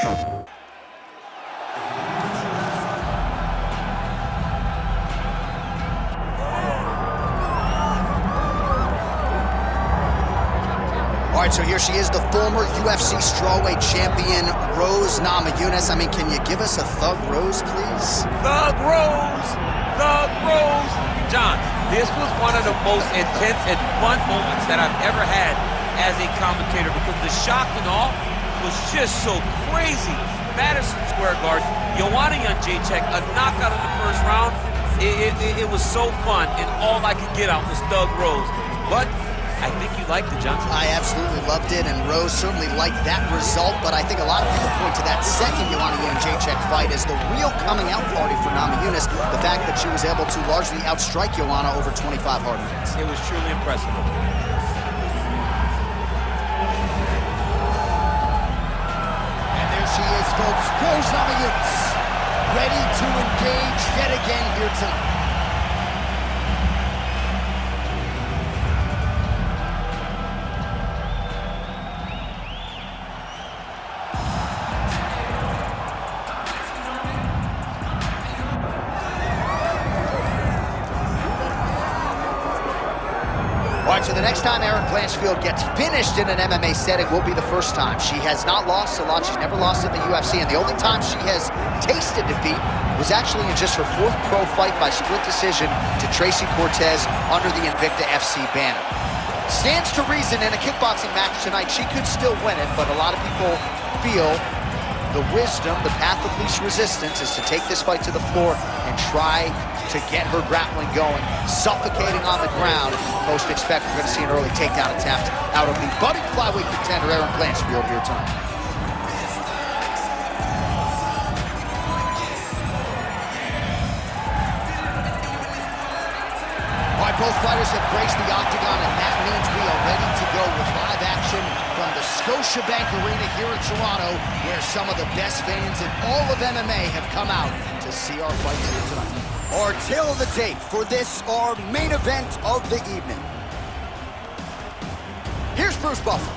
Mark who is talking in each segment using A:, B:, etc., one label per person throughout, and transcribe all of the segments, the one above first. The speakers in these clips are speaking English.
A: All right, so here she is, the former UFC strawweight champion, Rose Namajunas. I mean, can you give us a Thug Rose, please?
B: Thug Rose! Thug Rose! John, this was one of the most intense and fun moments that I've ever had as a commentator because the shock and awe was just so crazy. Madison Square Garden, Joanna Jędrzejczyk, a knockout in the first round. It was so fun, and all I could get out was Thug Rose. But I think you liked it, Johnson.
A: I absolutely loved it, and Rose certainly liked that result, but I think a lot of people point to that second Joanna Jędrzejczyk fight as the real coming out party for Namajunas, the fact that she was able to largely outstrike Joanna over 25 hard minutes.
B: It was truly impressive.
A: And there she is, folks, Rose Namajunas, ready to engage yet again here tonight. So the next time ERIN BLANCHFIELD gets finished in an MMA setting will be the first time. She has not lost a lot. She's never lost in the UFC, and the only time she has tasted defeat was actually in just her 4th pro fight by split decision to Tracy Cortez under the Invicta FC banner. Stands to reason in a kickboxing match tonight she could still win it, but a lot of people feel the wisdom, the path of least resistance is to take this fight to the floor and try to get her grappling going, suffocating on the ground. Most expect we're going to see an early takedown attempt out of the budding flyweight contender ERIN BLANCHFIELD here tonight. All right, both fighters have graced the Octagon, and that means we are ready to go with live action from the Scotiabank Arena here in Toronto, where some of the best fans in all of MMA have come out to see our fights here tonight. Our tale of the tape for this, our main event of the evening. Here's Bruce Buffer.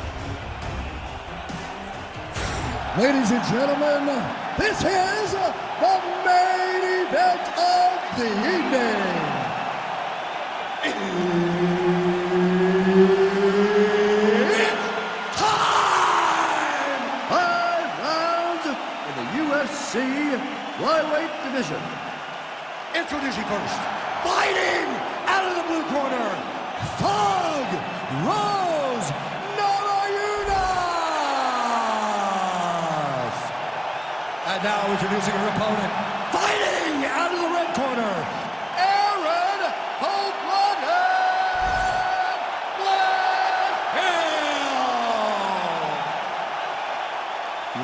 C: Ladies and gentlemen, this is the main event of the evening. It's time! 5 rounds in the UFC Flyweight division. Introducing first, fighting out of the blue corner, Thug Rose Namajunas. And now introducing her opponent, fighting out of the red corner, ERIN BLANCHFIELD.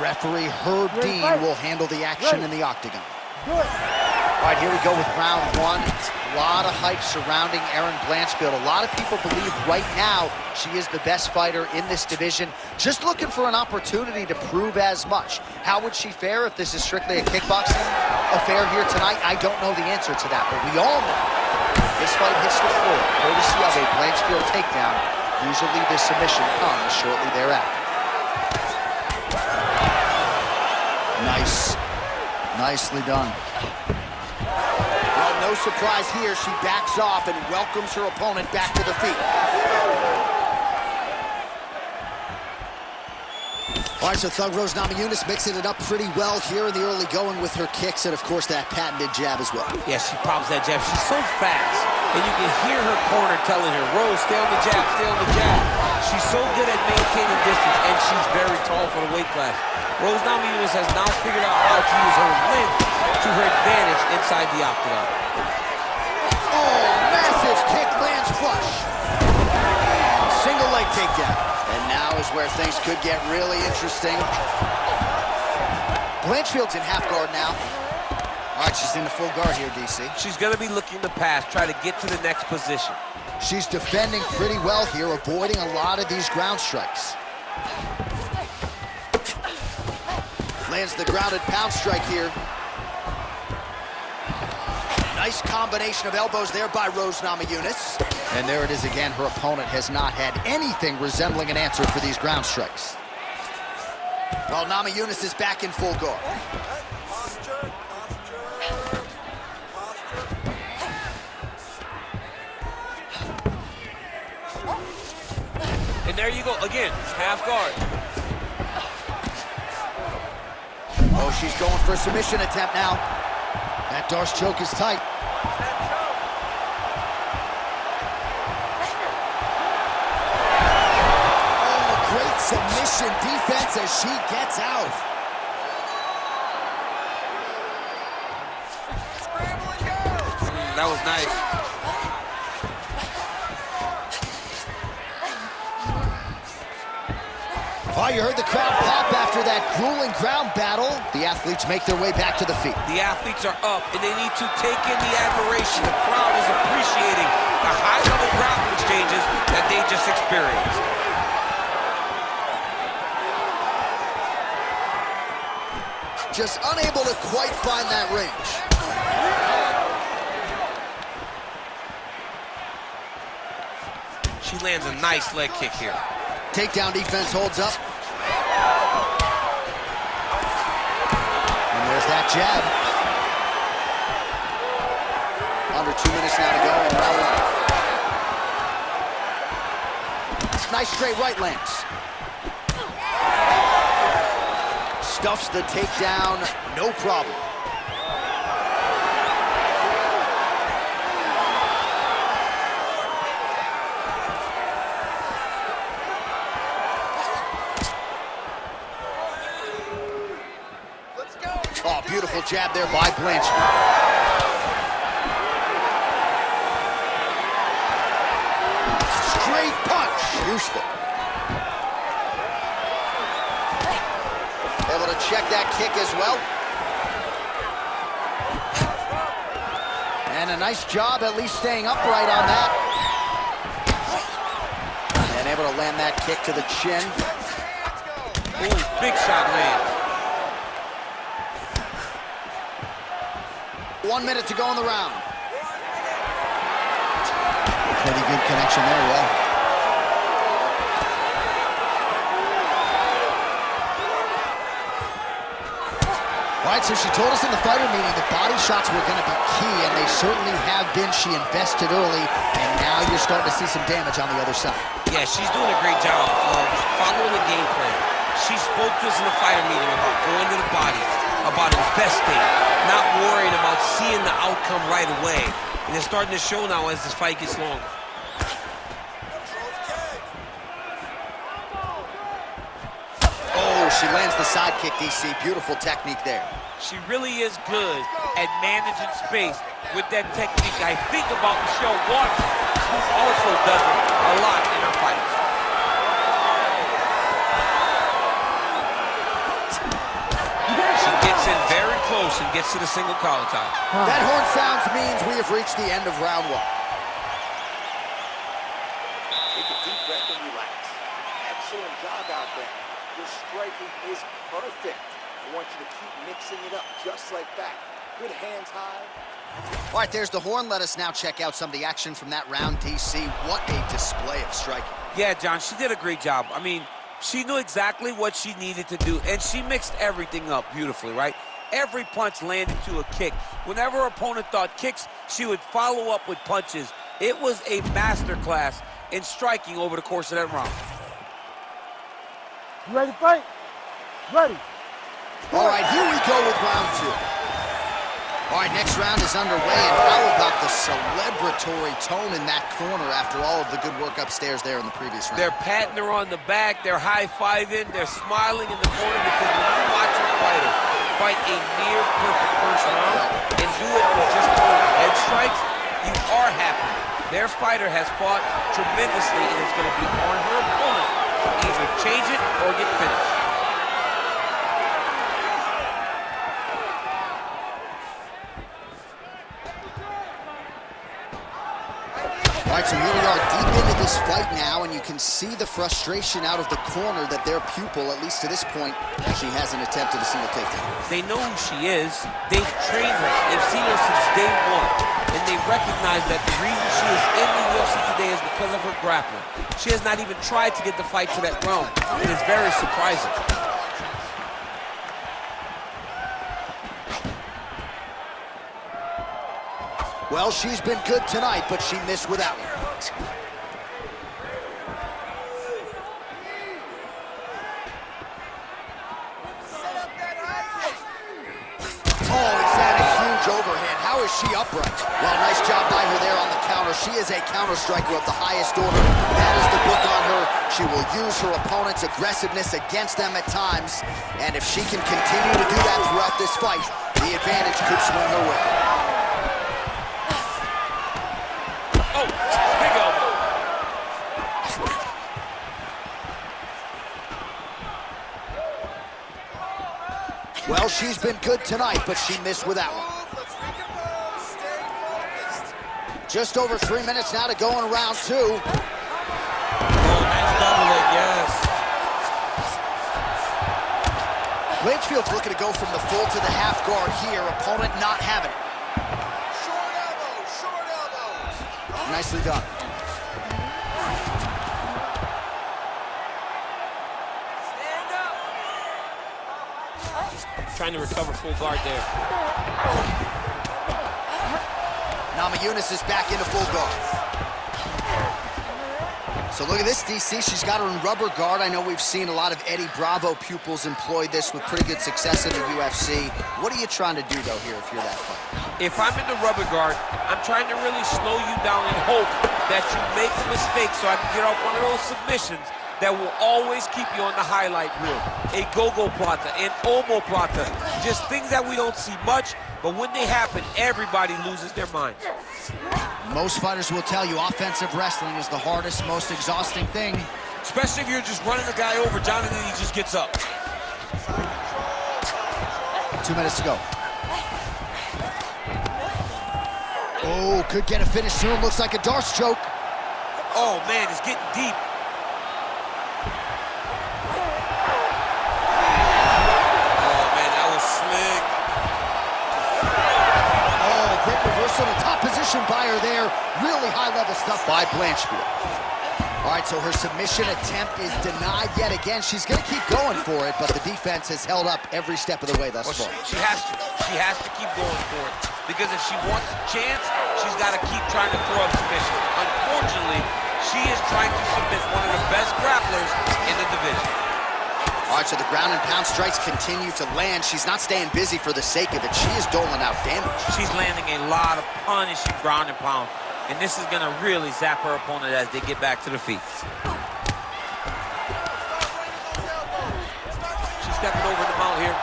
A: Referee Herb Dean will handle the action in the Octagon. All right, here we go with round 1. A lot of hype surrounding ERIN BLANCHFIELD. A lot of people believe right now she is the best fighter in this division, just looking for an opportunity to prove as much. How would she fare if this is strictly a kickboxing affair here tonight? I don't know the answer to that, but we all know this fight hits the floor, courtesy of a BLANCHFIELD takedown. Usually the submission comes shortly thereafter. Nice. Nicely done. Well, no surprise here. She backs off and welcomes her opponent back to the feet. All right, so Thug Rose Namajunas mixing it up pretty well here in the early going with her kicks and, of course, that patented jab as well.
B: Yeah, she pops that jab. She's so fast. And you can hear her corner telling her, Rose, stay on the jab, stay on the jab. She's so good at maintaining distance, and she's very tall for the weight class. Rose Namajunas has now figured out how to use her length to her advantage inside the Octagon.
A: Oh, massive kick lands flush. Single leg takedown. And now is where things could get really interesting. Blanchfield's in half guard now. All right, she's in the full guard here, DC.
B: She's going to be looking to pass, try to get to the next position.
A: She's defending pretty well here, avoiding a lot of these ground strikes. Lands the grounded pound strike here. Nice combination of elbows there by Rose Namajunas. And there it is again. Her opponent has not had anything resembling an answer for these ground strikes. Well, Namajunas is back in full guard.
B: And there you go, again, half guard.
A: Oh, she's going for a submission attempt now. That Darce choke is tight. Oh, great submission defense as she gets out.
B: That was nice.
A: Oh, you heard the crowd pop after that grueling ground battle. The athletes make their way back to the feet.
B: The athletes are up, and they need to take in the admiration. The crowd is appreciating the high-level ground exchanges that they just experienced.
A: Just unable to quite find that range.
B: She lands a nice leg kick here.
A: Takedown defense holds up. And there's that jab. Under 2 minutes now to go in round one. Nice straight right lands. Stuffs the takedown, no problem. Oh, beautiful jab there by Blanchfield. Straight punch. Useful. Able to check that kick as well. And a nice job at least staying upright on that. And able to land that kick to the chin.
B: Ooh, big shot lands.
A: 1 minute to go in the round. Pretty good connection there, yeah. All right, so she told us in the fighter meeting that body shots were going to be key, and they certainly have been. She invested early, and now you're starting to see some damage on the other side.
B: Yeah, she's doing a great job of following the game plan. She spoke to us in the fighter meeting about going to the body, about investing, not worrying about seeing the outcome right away. And it's starting to show now as this fight gets longer.
A: Oh, she lands the side kick, DC. Beautiful technique there.
B: She really is good at managing space with that technique. I think about Michelle Watson, who also does it a lot in her fights. She gets in very close and gets to the single collar tie.
A: That horn sounds means we have reached the end of round one.
D: Take a deep breath and relax. Excellent job out there. Your striking is perfect. I want you to keep mixing it up just like that. Good hands high.
A: All right, there's the horn. Let us now check out some of the action from that round, DC. What a display of striking.
B: Yeah, John, she did a great job. I mean, she knew exactly what she needed to do, and she mixed everything up beautifully, right? Every punch landed to a kick. Whenever her opponent thought kicks, she would follow up with punches. It was a masterclass in striking over the course of that round.
E: You ready to fight? Ready.
A: All right, here we go with round two. All right, next round is underway, and how about the celebratory tone in that corner after all of the good work upstairs there in the previous round?
B: They're patting her on the back, they're high-fiving, they're smiling in the corner because when you watch a fighter fight a near-perfect first round and do it with just head strikes, you are happy. Their fighter has fought tremendously, and it's going to be on her opponent to either change it or get finished.
A: All right, so here we are deep into this fight now, and you can see the frustration out of the corner that their pupil, at least to this point, she hasn't attempted a single takedown.
B: They know who she is. They've trained her. They've seen her since day one. And they recognize that the reason she is in the UFC today is because of her grappling. She has not even tried to get the fight to that realm. It is very surprising.
A: Well, she's been good tonight, but she missed with that one. Oh, is that a huge overhand? How is she upright? Well, nice job by her there on the counter. She is a counter striker of the highest order. That is the book on her. She will use her opponent's aggressiveness against them at times. And if she can continue to do that throughout this fight, the advantage could swing her way.
B: Oh, big elbow.
A: Well, she's been good tonight, but she missed with that one. Just over 3 minutes now to go in round 2.
B: Oh, nice double leg, yes.
A: Blanchfield's looking to go from the full to the half guard here. Opponent not having it.
D: Short elbows, short elbows.
A: Nicely done.
B: Trying to recover full guard there.
A: Namajunas is back into full guard. So look at this, DC. She's got her in rubber guard. I know we've seen a lot of Eddie Bravo pupils employ this with pretty good success in the UFC. What are you trying to do, though, here if you're that fighter?
B: If I'm in the rubber guard, I'm trying to really slow you down and hope that you make a mistake so I can get off one of those submissions that will always keep you on the highlight reel. A go-go plata, an omoplata, just things that we don't see much, but when they happen, everybody loses their minds.
A: Most fighters will tell you offensive wrestling is the hardest, most exhausting thing.
B: Especially if you're just running the guy over, John, and then he just gets up.
A: 2 minutes to go. Oh, could get a finish soon. Looks like a Darce choke.
B: Oh, man, it's getting deep.
A: So the top position by her there. Really high-level stuff by Blanchfield. All right, so her submission attempt is denied yet again. She's going to keep going for it, but the defense has held up every step of the way thus far.
B: She has to. She has to keep going for it. Because if she wants a chance, she's got to keep trying to throw up submission. Unfortunately, she is trying to submit one of the best grapplers in the division.
A: All right, so the ground and pound strikes continue to land. She's not staying busy for the sake of it. She is doling out damage.
B: She's landing a lot of punishing ground and pound. And this is going to really zap her opponent as they get back to the feet. She's stepping over the mount here.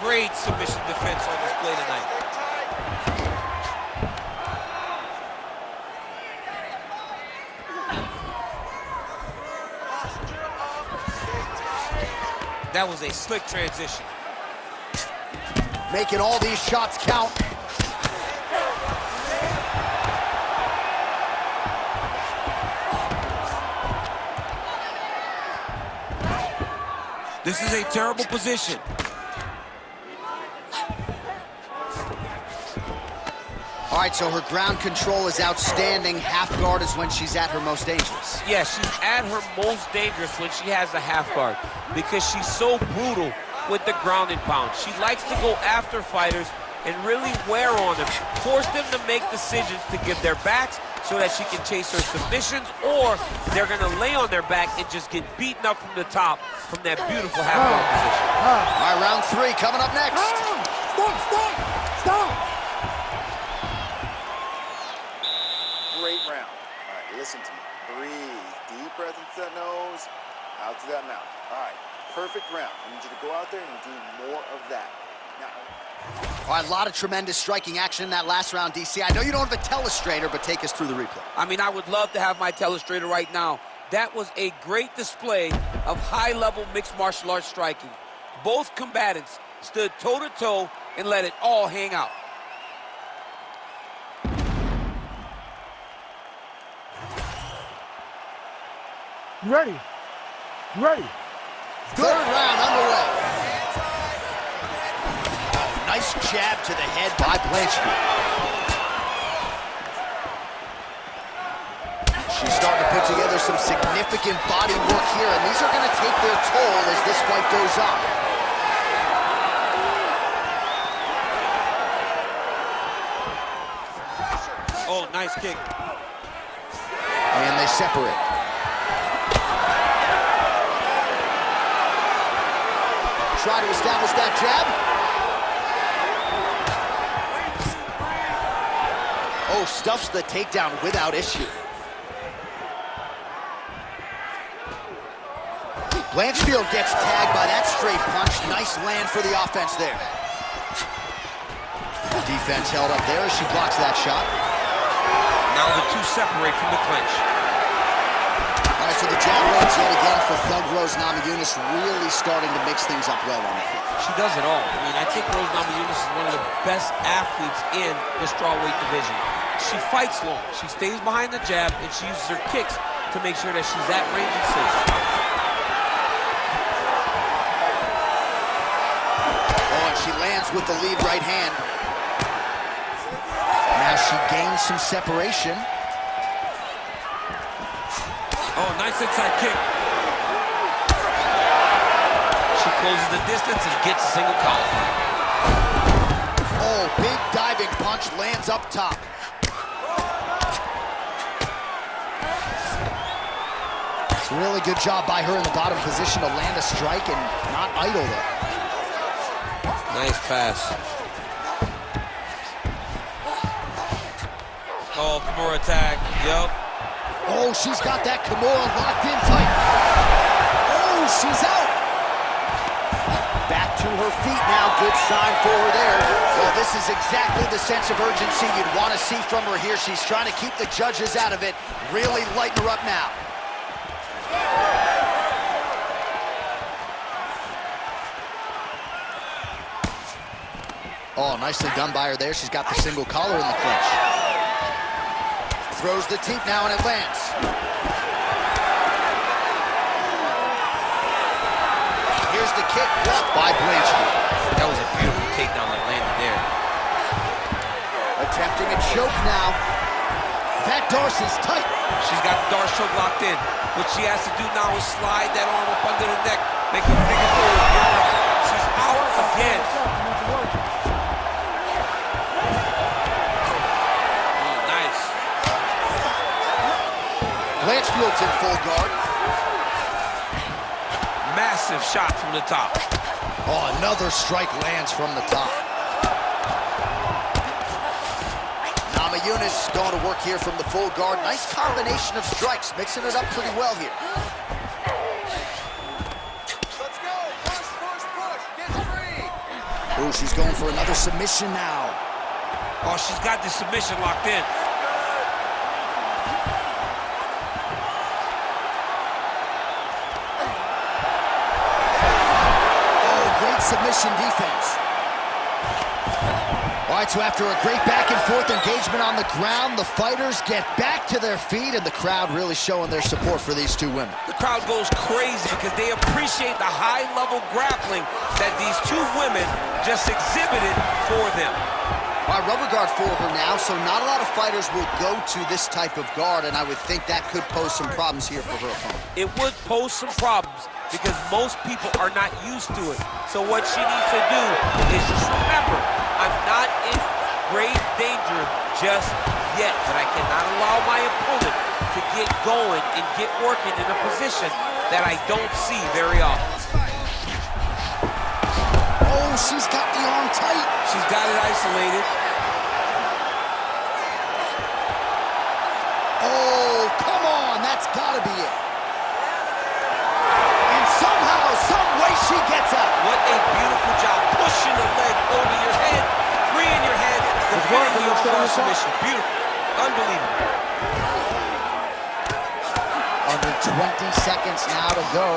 B: Great submission defense on display tonight. That was a slick transition.
A: Making all these shots count.
B: This is a terrible position.
A: All right, so her ground control is outstanding. Half guard is when she's at her most dangerous.
B: Yeah, she's at her most dangerous when she has a half guard because she's so brutal with the ground and pound. She likes to go after fighters and really wear on them, force them to make decisions to give their backs so that she can chase her submissions, or they're going to lay on their back and just get beaten up from the top from that beautiful half guard position.
A: All right, round 3 coming up next.
E: Stop!
D: Great round. All right, listen to me. Breathe. Deep breath into that nose, out to that mouth. All right, perfect round. I need you to go out there and do more of that. Now.
A: All right, a lot of tremendous striking action in that last round, DC. I know you don't have a telestrator, but take us through the replay.
B: I mean, I would love to have my telestrator right now. That was a great display of high-level mixed martial arts striking. Both combatants stood toe-to-toe and let it all hang out.
E: You ready? You ready?
A: Third round underway. Nice jab to the head by Blanchfield. She's starting to put together some significant body work here, and these are going to take their toll as this fight goes on.
B: Nice kick.
A: And they separate. Try to establish that jab. Oh, stuffs the takedown without issue. Blanchfield gets tagged by that straight punch. Nice land for the offense there. Defense held up there as she blocks that shot.
B: Now the two separate from the clinch.
A: All right, so the jab lands yet again for Thug Rose Namajunas, really starting to mix things up well on the field.
B: She does it all. I mean, I think Rose Namajunas is one of the best athletes in the strawweight division. She fights long. She stays behind the jab, and she uses her kicks to make sure that she's at range and safe.
A: She lands with the lead right hand. Now she gains some separation.
B: Oh, nice inside kick. She closes the distance and gets a single collar.
A: Oh, big diving punch lands up top. It's a really good job by her in the bottom position to land a strike and not idle there.
B: Nice pass. Oh, Kimura tag. Yup.
A: Oh, she's got that Kimura locked in tight. Oh, she's out. Back to her feet now. Good sign for her there. Well, this is exactly the sense of urgency you'd want to see from her here. She's trying to keep the judges out of it. Really lighten her up now. Oh, nicely done by her there. She's got the single collar in the clinch. Throws the teep now and it lands. Here's the kick blocked by Blanchfield.
B: That was a beautiful takedown that landed there.
A: Attempting a choke now. That Darcy's tight.
B: She's got the Darce choke locked in. What she has to do now is slide that arm up under the neck, make a bigger forward. She's out again.
A: Blanchfield's in full guard.
B: Massive shot from the top.
A: Oh, another strike lands from the top. Namajunas going to work here from the full guard. Nice combination of strikes, mixing it up pretty well here.
D: Let's go. Push, push, push. Get free.
A: Oh, she's going for another submission now.
B: Oh, she's got the submission locked in.
A: Submission defense. All right, so after a great back and forth engagement on the ground, the fighters get back to their feet and the crowd really showing their support for these two women.
B: The crowd goes crazy because they appreciate the high-level grappling that these two women just exhibited for them.
A: All right, rubber guard for her now, so not a lot of fighters will go to this type of guard, and I would think that could pose some problems here for her opponent.
B: It would pose some problems because most people are not used to it. So what she needs to do is just remember, I'm not in grave danger just yet, but I cannot allow my opponent to get going and get working in a position that I don't see very often.
A: Oh, she's got the arm tight.
B: She's got it isolated.
A: Oh, come on, that's gotta be it. And somehow, some way she gets out.
B: What a beautiful job, pushing the leg over your head, freeing your head, defending your first submission. Beautiful, unbelievable.
A: Under 20 seconds now to go.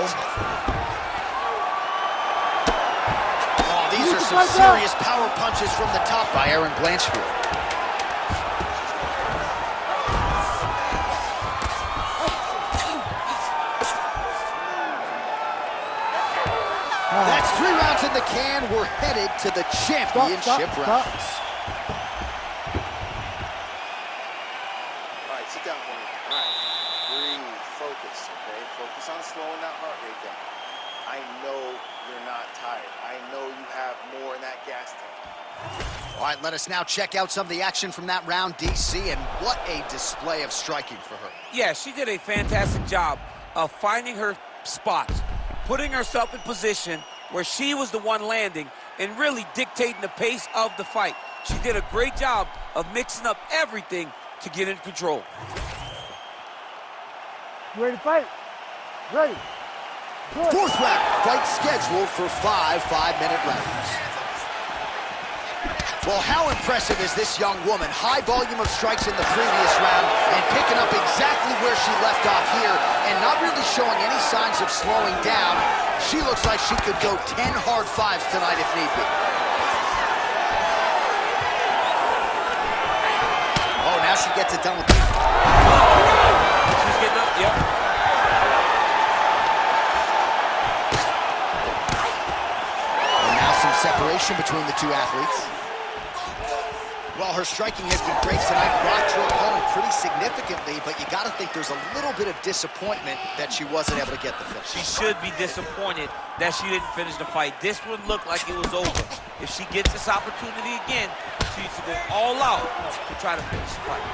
A: Oh, these are some serious power punches from the top by ERIN Blanchfield. That's 3 rounds in the can. We're headed to the championship rounds.
D: All right, sit down for me. All right, breathe, focus, okay? Focus on slowing that heart rate down. I know you're not tired. I know you have more in that gas tank.
A: All right, let us now check out some of the action from that round, DC, and what a display of striking for her.
B: Yeah, she did a fantastic job of finding her spots, putting herself in position where she was the one landing and really dictating the pace of the fight. She did a great job of mixing up everything to get in control.
E: You ready to fight? Ready. Good.
A: Fourth round, fight scheduled for 5 5-minute rounds. Well, how impressive is this young woman? High volume of strikes in the previous round and picking up exactly where she left off here and not really showing any signs of slowing down. She looks like she could go 10 hard fives tonight if need be. Oh, now she gets it done with these.
B: She's getting up, yep.
A: And now some separation between the two athletes. Well, her striking has been great tonight, rocked her opponent pretty significantly, but you got to think there's a little bit of disappointment that she wasn't able to get the finish.
B: She should be disappointed that she didn't finish the fight. This one looked like it was over. If she gets this opportunity again, she needs to go all out to try to finish the fight.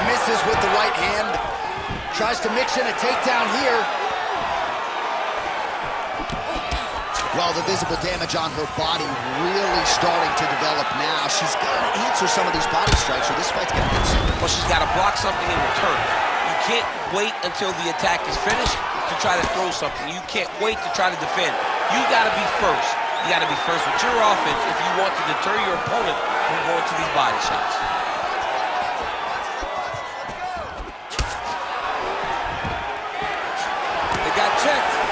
A: Misses with the right hand. Tries to mix in a takedown here. Well, the visible damage on her body really starting to develop now. She's got to answer some of these body strikes or this fight's going to get serious.
B: Well, she's got to block something in return. You can't wait until the attack is finished to try to throw something. You can't wait to try to defend. You got to be first. You got to be first with your offense if you want to deter your opponent from going to these body shots. They got checked.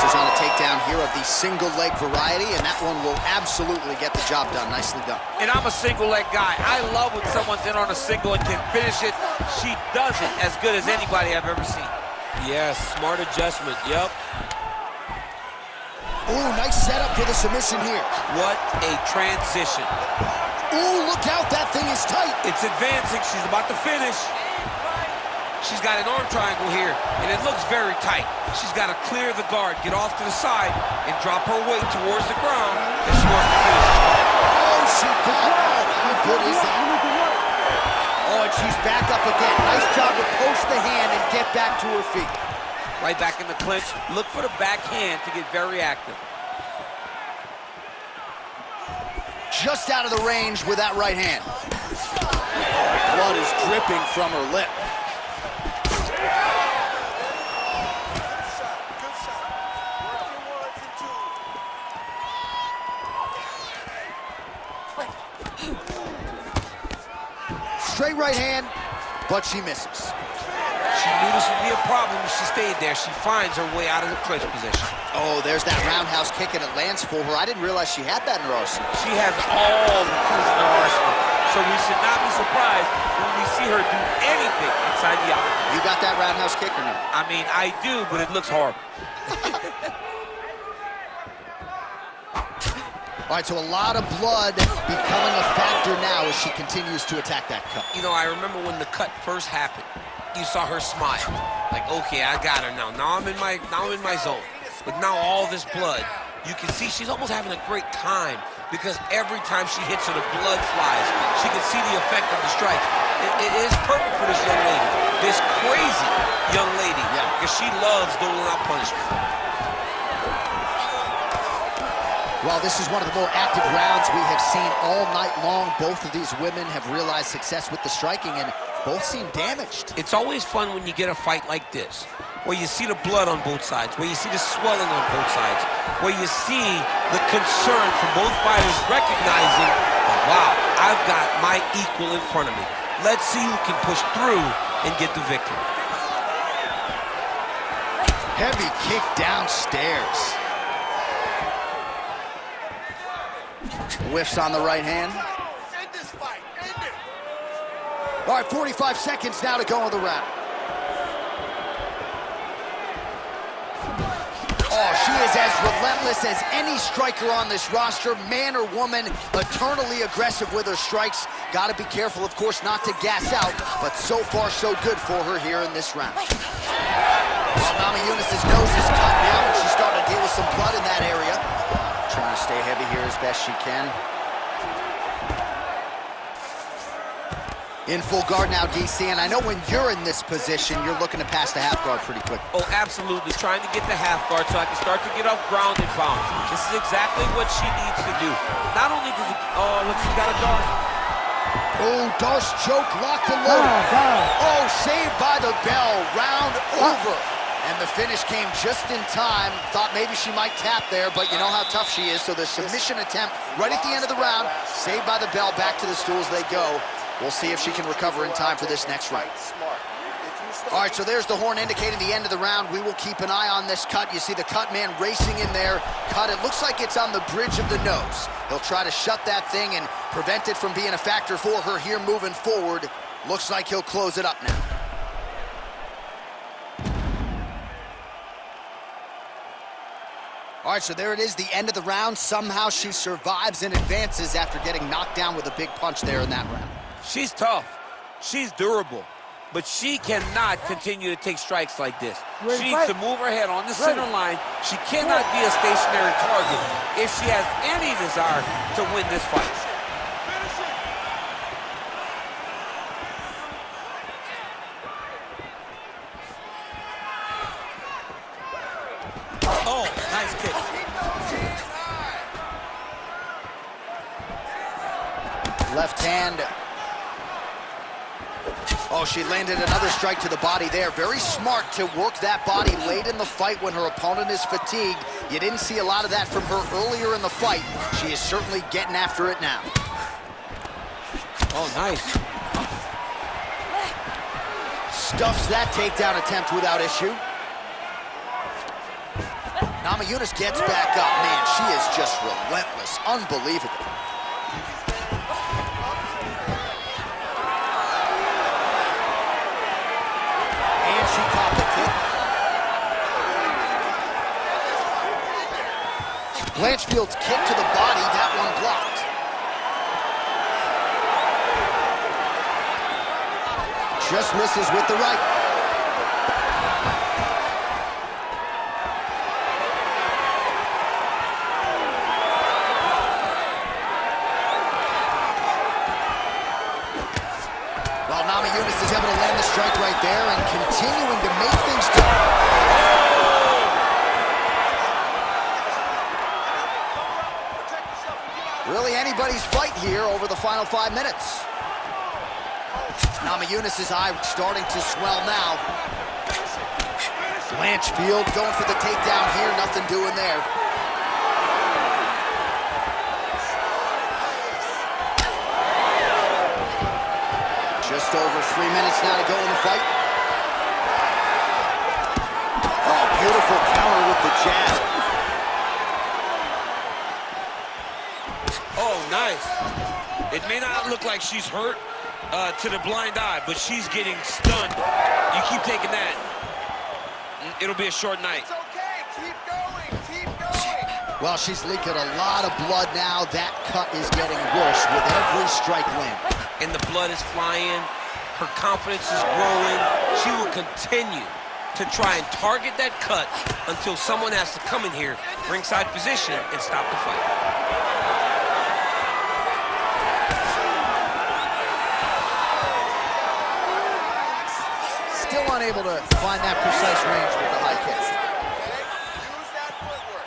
A: On a takedown here of the single leg variety, and that one will absolutely get the job done. Nicely done.
B: And I'm a single leg guy. I love when someone's in on a single and can finish it. She does it as good as anybody I've ever seen. Yes, smart adjustment, yep.
A: Ooh, nice setup for the submission here.
B: What a transition.
A: Ooh, look out, that thing is tight.
B: It's advancing, she's about to finish. She's got an arm triangle here, and it looks very tight. She's got to clear the guard, get off to the side, and drop her weight towards the ground if she wants to finish this fight.
A: Oh, she got it. How good is that? Oh, and she's back up again. Nice job to post the hand and get back to her feet.
B: Right back in the clinch. Look for the backhand to get very active.
A: Just out of the range with that right hand. Blood is dripping from her lip. Straight right hand, but she misses.
B: She knew this would be a problem if she stayed there. She finds her way out of the clinch position.
A: Oh, there's that roundhouse kick, and it lands for her. I didn't realize she had that in her arsenal.
B: She has all the tools in her arsenal, so we should not be surprised when we see her do anything inside the octagon.
A: You got that roundhouse kick or no?
B: I mean, I do, but it looks horrible.
A: All right, so a lot of blood becoming a factor now as she continues to attack that cut.
B: You know, I remember when the cut first happened, you saw her smile. Like, okay, I got her now. Now I'm in my zone. But now all this blood, you can see she's almost having a great time because every time she hits her, the blood flies. She can see the effect of the strikes. It is perfect for this young lady, this crazy young lady, because she loves doling out punishment.
A: Well, this is one of the more active rounds we have seen all night long. Both of these women have realized success with the striking, and both seem damaged.
B: It's always fun when you get a fight like this, where you see the blood on both sides, where you see the swelling on both sides, where you see the concern from both fighters recognizing, wow, I've got my equal in front of me. Let's see who can push through and get the victory.
A: Heavy kick downstairs. Whiffs on the right hand.
D: End this fight. End it.
A: All right, 45 seconds now to go in the round. Oh, she is as relentless as any striker on this roster, man or woman, eternally aggressive with her strikes. Got to be careful, of course, not to gas out, but so far so good for her here in this round. Well, Namajunas' nose is cut now, and she's starting to deal with some blood in that area. Trying to stay heavy here as best she can. In full guard now, DC, and I know when you're in this position, you're looking to pass the half guard pretty quick.
B: Oh, absolutely. Trying to get the half guard so I can start to get off ground and pound. This is exactly what she needs to do. Not only does it... Oh, look, she got a dart.
A: Oh, Darce choke, locked and loaded. Oh, saved by the bell, round over. And the finish came just in time. Thought maybe she might tap there, but you know how tough she is. So the submission attempt right at the end of the round, saved by the bell, back to the stools they go. We'll see if she can recover in time for this next round. All right, so there's the horn indicating the end of the round. We will keep an eye on this cut. You see the cut man racing in there. Cut, it looks like it's on the bridge of the nose. He'll try to shut that thing and prevent it from being a factor for her here moving forward. Looks like he'll close it up now. All right, so there it is, the end of the round. Somehow she survives and advances after getting knocked down with a big punch there in that round.
B: She's tough. She's durable. But she cannot continue to take strikes like this. She needs to move her head on the center line. She cannot be a stationary target if she has any desire to win this fight. Oh, nice kick.
A: Left hand. Oh, she landed another strike to the body there. Very smart to work that body late in the fight when her opponent is fatigued. You didn't see a lot of that from her earlier in the fight. She is certainly getting after it now.
B: Oh, nice.
A: Stuffs that takedown attempt without issue. Namajunas gets back up. Man, she is just relentless. Unbelievable. Blanchfield's kick to the body, that one blocked. Just misses with the right. Well, Namajunas is able to land the strike right there and continuing to make things tough. Really anybody's fight here over the final 5 minutes. Namajunas' eye starting to swell now. Blanchfield going for the takedown here, nothing doing there. Just over 3 minutes now to go in the fight. Oh, beautiful counter with the jab.
B: Oh, nice. It may not look like she's hurt to the blind eye, but she's getting stunned. You keep taking that, it'll be a short night.
D: It's okay. Keep going. Keep going.
A: Well, she's leaking a lot of blood now. That cut is getting worse with every strike land.
B: And the blood is flying. Her confidence is growing. She will continue to try and target that cut until someone has to come in here, ringside position, and stop the fight.
A: Still unable to find that precise range with the high kick.
D: Use that footwork.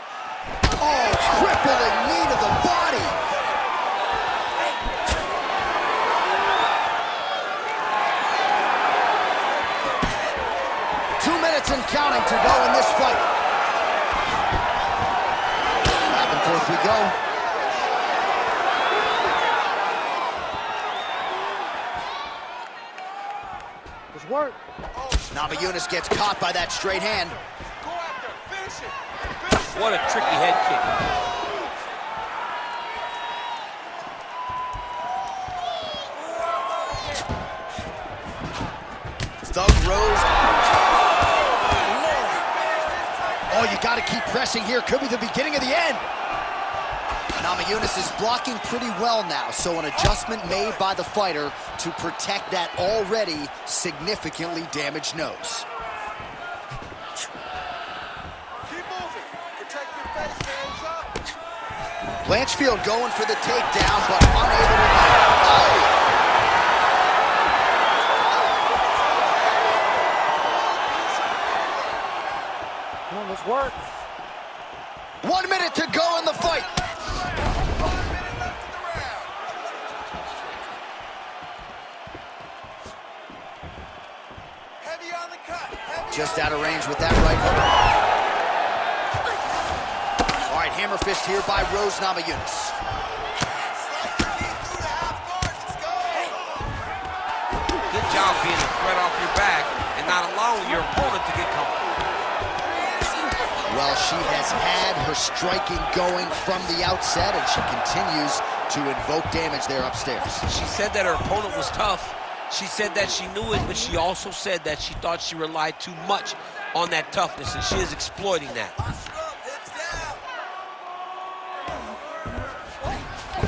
A: Oh, crippling knee to the body. And counting to go in this fight. Back and forth we go.
E: Just work.
A: Namajunas gets caught by that straight hand.
D: Go after. Finish it. Finish it.
B: What a tricky head kick.
A: Thug Rose. Oh, you got got to keep pressing here. Could be the beginning of the end. Namajunas is blocking pretty well now, so an adjustment made by the fighter to protect that already significantly damaged nose.
D: Keep moving. Protect your face, hands up.
A: Blanchfield going for the takedown, but unable to make it. Oh!
E: Come on, let's work.
A: 1 minute to go in the fight.
D: 1 minute left in the round. Heavy on the cut. Heavy
A: Just
D: on
A: out of
D: the
A: range
D: cut.
A: with that right hook. All right, hammer fist here by Rose Namajunas.
D: Slide your knee through the half guard. Let's go.
B: Good job being a threat off your back and not allowing your opponent to get comfortable.
A: Well, she has had her striking going from the outset, and she continues to invoke damage there upstairs.
B: She said that her opponent was tough. She said that she knew it, but she also said that she thought she relied too much on that toughness, and she is exploiting that.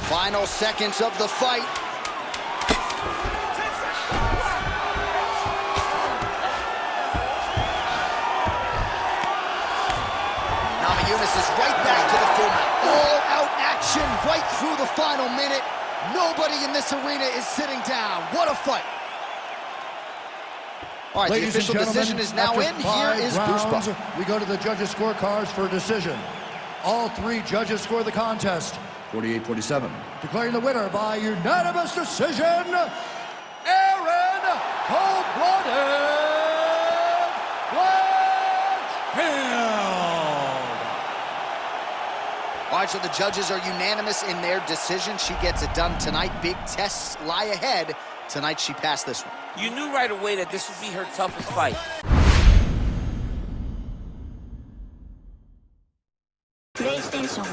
A: Final seconds of the fight. Namajunas is right back to the full mat. All-out action right through the final minute. Nobody in this arena is sitting down. What a fight. All right,
C: Ladies
A: the official
C: and gentlemen,
A: decision is now
C: after
A: in. Here
C: 5
A: is
C: rounds,
A: Goosebumps.
C: we go to the judges' scorecards for a decision. All 3 judges score the contest 48-47. Declaring the winner by unanimous decision, ERIN Blanchfield.
A: All right, so the judges are unanimous in their decision. She gets it done tonight. Big tests lie ahead. Tonight, she passed this one.
B: You knew right away that this would be her toughest fight.
F: PlayStation